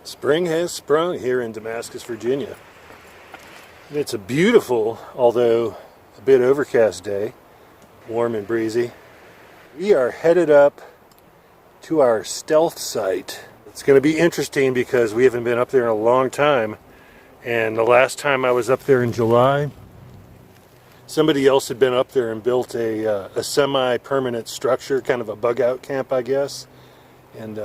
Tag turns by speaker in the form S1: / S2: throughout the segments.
S1: Spring has sprung here in Damascus, Virginia. And it's a beautiful, although a bit overcast day, warm and breezy. We are headed up to our stealth site. It's going to be interesting because we haven't been up there in a long time. And the last time I was up there in July, somebody else had been up there and built a semi-permanent structure, kind of a bug-out camp, I guess. And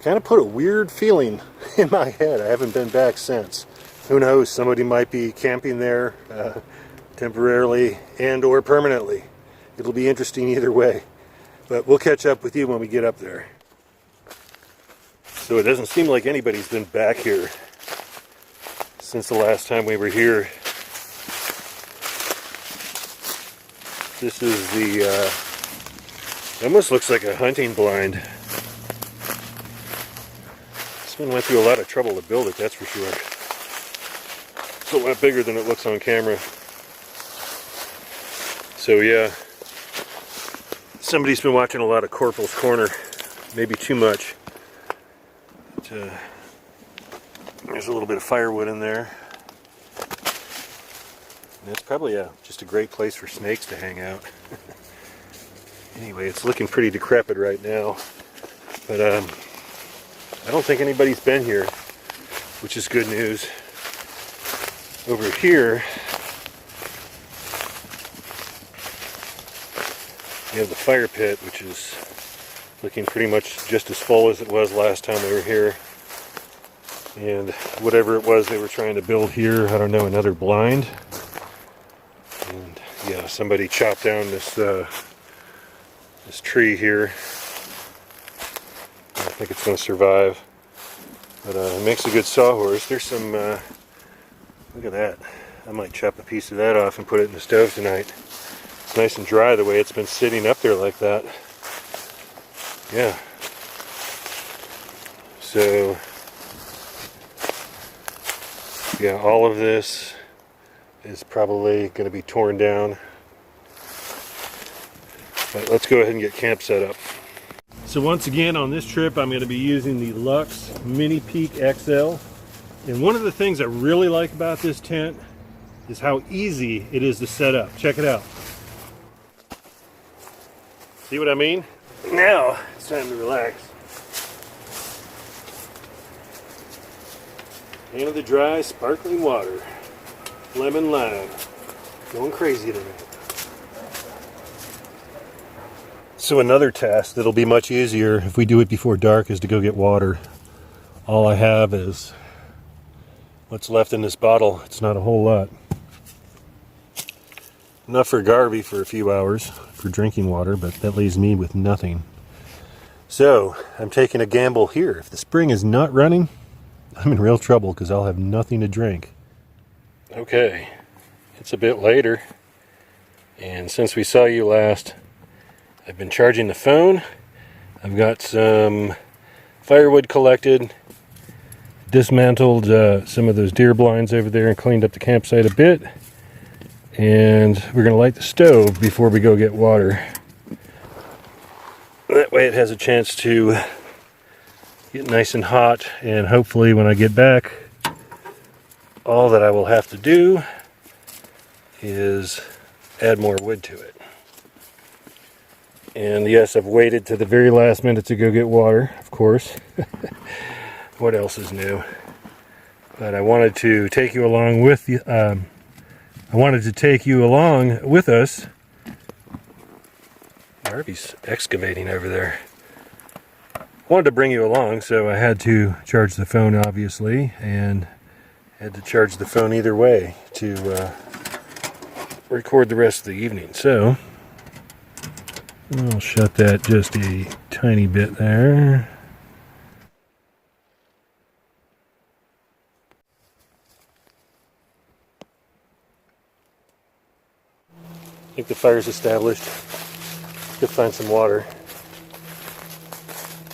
S1: kind of put a weird feeling in my head. I haven't been back since. Who knows, somebody might be camping there temporarily and or permanently. It'll be interesting either way. But we'll catch up with you when we get up there. So it doesn't seem like anybody's been back here since the last time we were here. This is the, it almost looks like a hunting blind. This one went through a lot of trouble to build it, that's for sure. It's a lot bigger than it looks on camera. So yeah, somebody's been watching a lot of Corporal's Corner, maybe too much. But, there's a little bit of firewood in there. And it's probably just a great place for snakes to hang out. Anyway, it's looking pretty decrepit right now. But I don't think anybody's been here, which is good news. Over here, we have the fire pit, which is looking pretty much just as full as it was last time we were here. And whatever it was they were trying to build here, I don't know, another blind. And yeah, somebody chopped down this this tree here. I think it's going to survive. But it makes a good sawhorse. There's some, look at that. I might chop a piece of that off and put it in the stove tonight. It's nice and dry the way it's been sitting up there like that. Yeah. So, yeah, all of this is probably going to be torn down. But let's go ahead and get camp set up. So once again on this trip I'm going to be using the Lux Mini Peak XL. And one of the things I really like about this tent is how easy it is to set up. Check it out. See what I mean? Now it's time to relax. Hand of the dry sparkling water. Lemon lime. Going crazy tonight. So another task that'll be much easier if we do it before dark is to go get water. All I have is what's left in this bottle. It's not a whole lot. Enough for Garvey for a few hours for drinking water, but that leaves me with nothing. So I'm taking a gamble here. If the spring is not running, I'm in real trouble because I'll have nothing to drink. Okay, it's a bit later, and since we saw you last, I've been charging the phone. I've got some firewood collected, dismantled some of those deer blinds over there and cleaned up the campsite a bit. And we're going to light the stove before we go get water. That way it has a chance to get nice and hot, and hopefully when I get back, all that I will have to do is add more wood to it. And yes, I've waited to the very last minute to go get water, of course. What else is new? But I wanted to take you along with us. Harvey's excavating over there. Wanted to bring you along, so I had to charge the phone, obviously, and had to charge the phone either way to record the rest of the evening. So I'll shut that just a tiny bit there. I think the fire's established. Go find some water.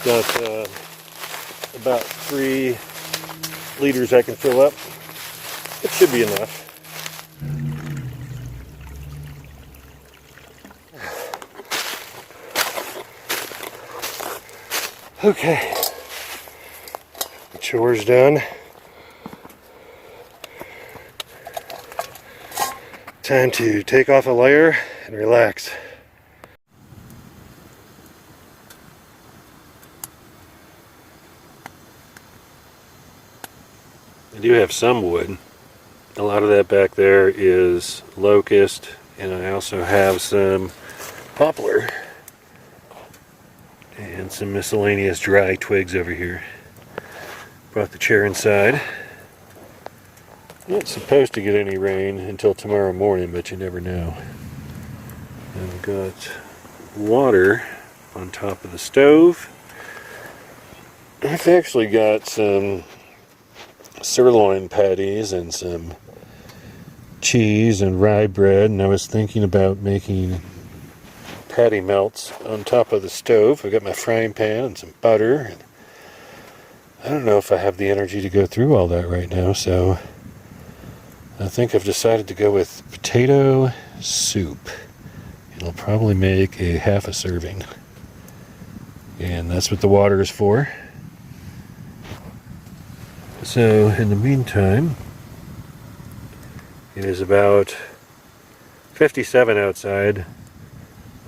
S1: Got about 3 liters I can fill up. It should be enough. Okay. chores done. Time to take off a layer and relax. I do have some wood. A lot of that back there is locust, and I also have some poplar and some miscellaneous dry twigs over here. Brought the chair inside. Not supposed to get any rain until tomorrow morning, but you never know. I've got water on top of the stove. I've actually got some sirloin patties and some cheese and rye bread, and I was thinking about making patty melts on top of the stove. I've got my frying pan and some butter, and I don't know if I have the energy to go through all that right now, so I think I've decided to go with potato soup. It'll probably make a half a serving, and that's what the water is for. So in the meantime, it is about 57 outside,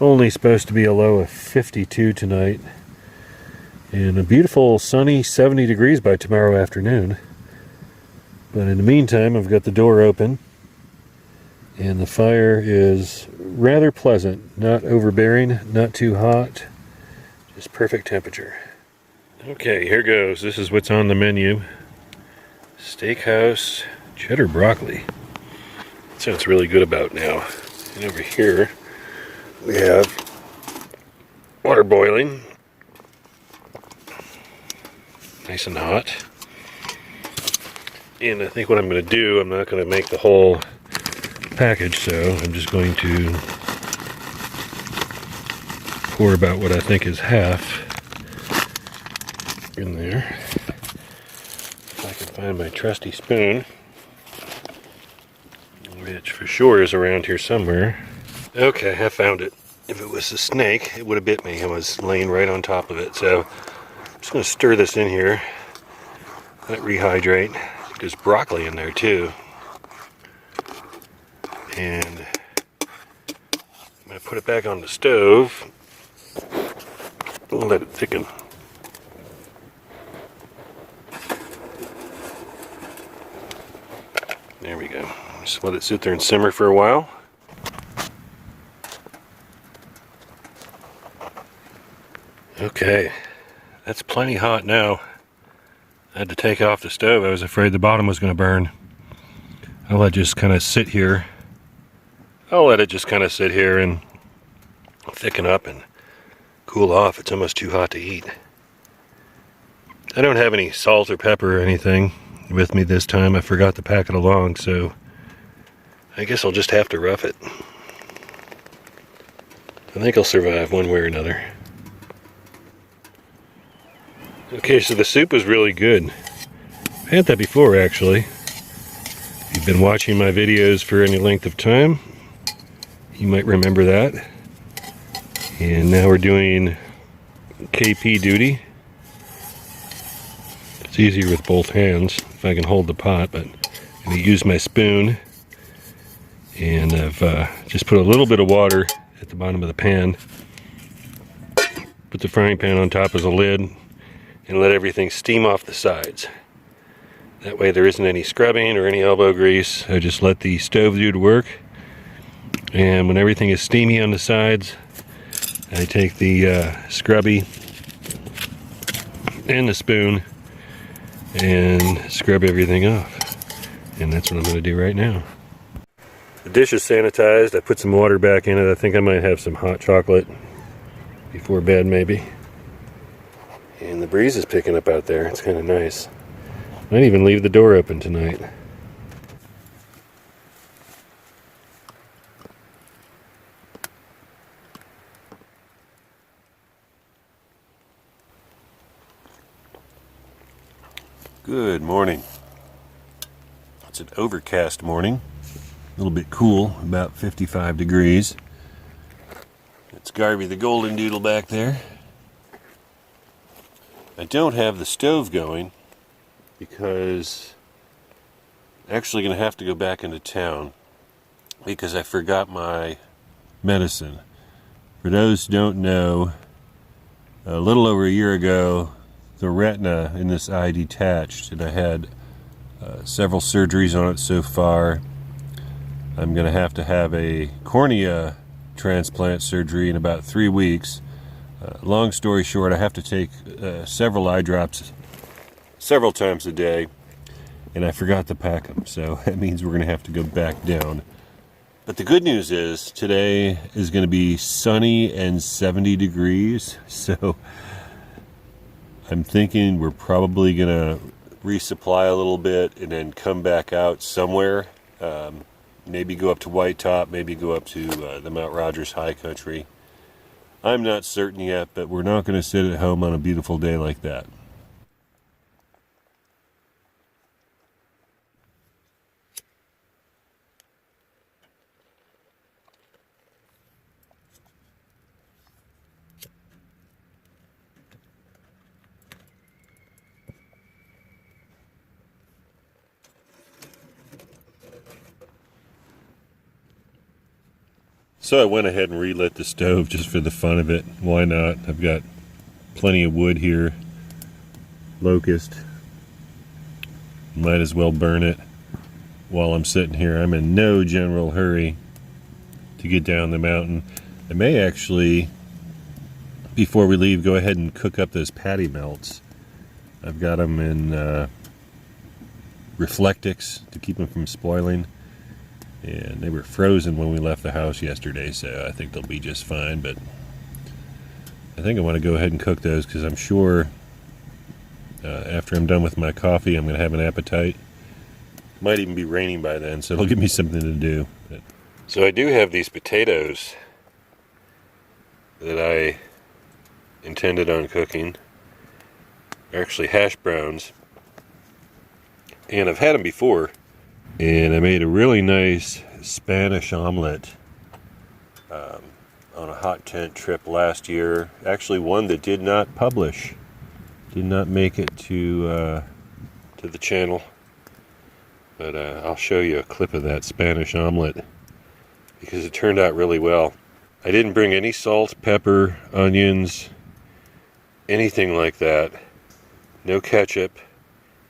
S1: only supposed to be a low of 52 tonight, and a beautiful sunny 70 degrees by tomorrow afternoon. But in the meantime, I've got the door open, and the fire is rather pleasant, not overbearing, not too hot, just perfect temperature. Okay, here goes. This is what's on the menu. Steakhouse cheddar broccoli. Sounds really good about now. And over here we have water boiling, nice and hot. And I think what I'm going to do, I'm not going to make the whole package, so I'm just going to pour about what I think is half in there. If I can find my trusty spoon, which for sure is around here somewhere. Okay, I found it. If it was a snake, it would have bit me. I was laying right on top of it. So I'm just going to stir this in here, let it rehydrate. There's broccoli in there too. And I'm going to put it back on the stove and let it thicken. There we go. Just let it sit there and simmer for a while. Okay, that's plenty hot now. I had to take it off the stove. I was afraid the bottom was going to burn. I'll let it just kind of sit here. And thicken up and cool off. It's almost too hot to eat. I don't have any salt or pepper or anything with me this time. I forgot to pack it along, so I guess I'll just have to rough it. I think I'll survive one way or another. Okay, so the soup was really good. I had that before, actually. If you've been watching my videos for any length of time, you might remember that. And now we're doing KP duty. It's easier with both hands if I can hold the pot, but I'm going to use my spoon. And I've just put a little bit of water at the bottom of the pan. Put the frying pan on top as a lid, and let everything steam off the sides. That way there isn't any scrubbing or any elbow grease. I just let the stove do the work. And when everything is steamy on the sides, I take the scrubby and the spoon and scrub everything off. And that's what I'm going to do right now. The dish is sanitized. I put some water back in it. I think I might have some hot chocolate before bed maybe. And the breeze is picking up out there. It's kind of nice. Might even leave the door open tonight. Good morning. It's an overcast morning. A little bit cool, about 55 degrees. It's Garvey the golden doodle back there. I don't have the stove going because I'm actually going to have to go back into town because I forgot my medicine. For those who don't know, a little over a year ago, the retina in this eye detached, and I had several surgeries on it so far. I'm going to have a cornea transplant surgery in about 3 weeks. Long story short, I have to take several eye drops several times a day, and I forgot to pack them, so that means we're going to have to go back down. But the good news is today is going to be sunny and 70 degrees, so I'm thinking we're probably going to resupply a little bit and then come back out somewhere. Maybe go up to White Top, maybe go up to the Mount Rogers High Country. I'm not certain yet, but we're not going to sit at home on a beautiful day like that. So I went ahead and relit the stove just for the fun of it. Why not? I've got plenty of wood here. Locust. Might as well burn it while I'm sitting here. I'm in no general hurry to get down the mountain. I may actually, before we leave, go ahead and cook up those patty melts. I've got them in Reflectix to keep them from spoiling. And they were frozen when we left the house yesterday, so I think they'll be just fine. But I think I want to go ahead and cook those because I'm sure after I'm done with my coffee, I'm going to have an appetite. Might even be raining by then, so it'll give me something to do. So I do have these potatoes that I intended on cooking. They're actually hash browns. And I've had them before. And I made a really nice Spanish omelet on a hot tent trip last year. Actually, one that did not publish, did not make it to the channel. But I'll show you a clip of that Spanish omelet because it turned out really well. I didn't bring any salt, pepper, onions, anything like that. No ketchup.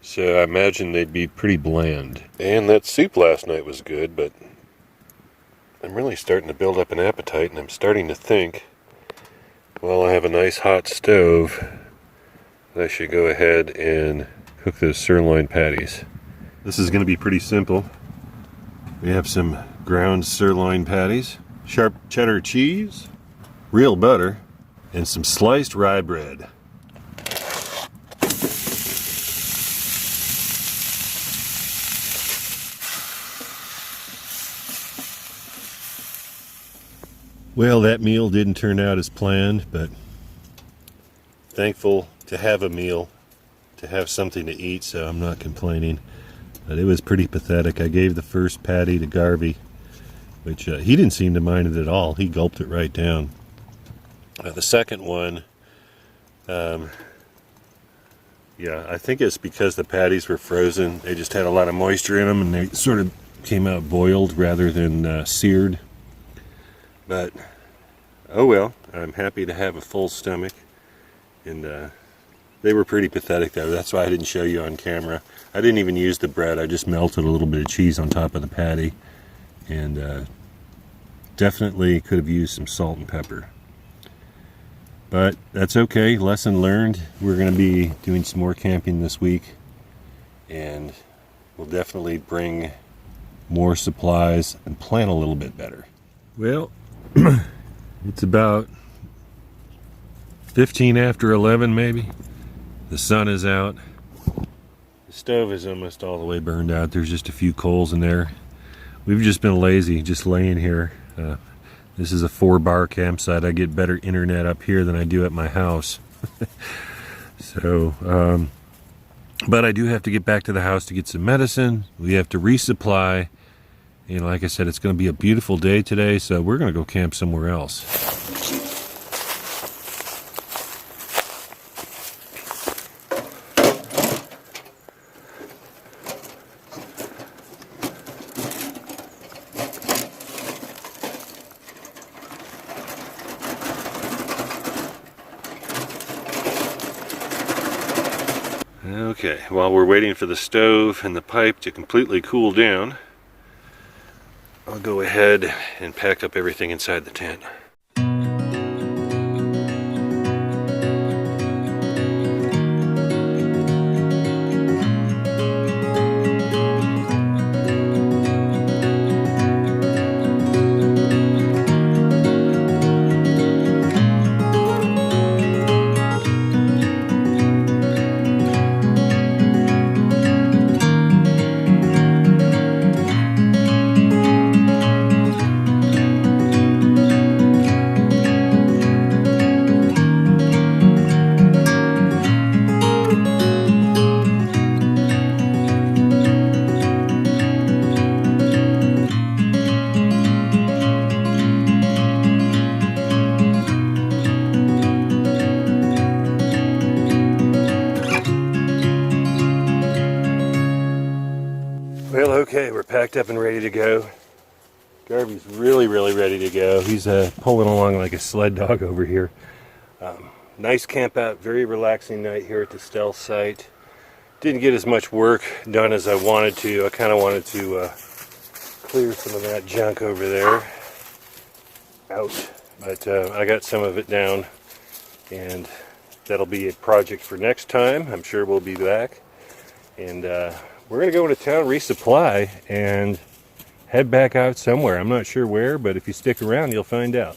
S1: So I imagine they'd be pretty bland. And that soup last night was good, but I'm really starting to build up an appetite, and I'm starting to think, well, I have a nice hot stove, that I should go ahead and cook those sirloin patties. This is going to be pretty simple. We have some ground sirloin patties, sharp cheddar cheese, real butter, and some sliced rye bread. Well, that meal didn't turn out as planned, but thankful to have a meal, to have something to eat, so I'm not complaining. But it was pretty pathetic. I gave the first patty to Garvey, which he didn't seem to mind it at all. He gulped it right down. The second one, yeah, I think it's because the patties were frozen. They just had a lot of moisture in them, and they sort of came out boiled rather than seared. But, oh well, I'm happy to have a full stomach. And they were pretty pathetic though. That's why I didn't show you on camera. I didn't even use the bread. I just melted a little bit of cheese on top of the patty. And definitely could have used some salt and pepper. But that's okay. Lesson learned. We're going to be doing some more camping this week. And we'll definitely bring more supplies and plan a little bit better. Well, it's about 15 after 11 maybe. The sun is out. The stove is almost all the way burned out. There's just a few coals in there. We've just been lazy, just laying here. This is a 4-bar campsite. I get better internet up here than I do at my house. So, but I do have to get back to the house to get some medicine. We have to resupply. You know, like I said, it's going to be a beautiful day today, so we're going to go camp somewhere else. Okay, while we're waiting for the stove and the pipe to completely cool down, I'll go ahead and pack up everything inside the tent. Well, okay, we're packed up and ready to go. Garvey's really ready to go. He's pulling along like a sled dog over here. Nice camp out, very relaxing night here at the stealth site. Didn't get as much work done as I wanted to. I kind of wanted to clear some of that junk over there out, but I got some of it down, and that'll be a project for next time. I'm sure we'll be back, and we're going to go into town, resupply, and head back out somewhere. I'm not sure where, but if you stick around, you'll find out.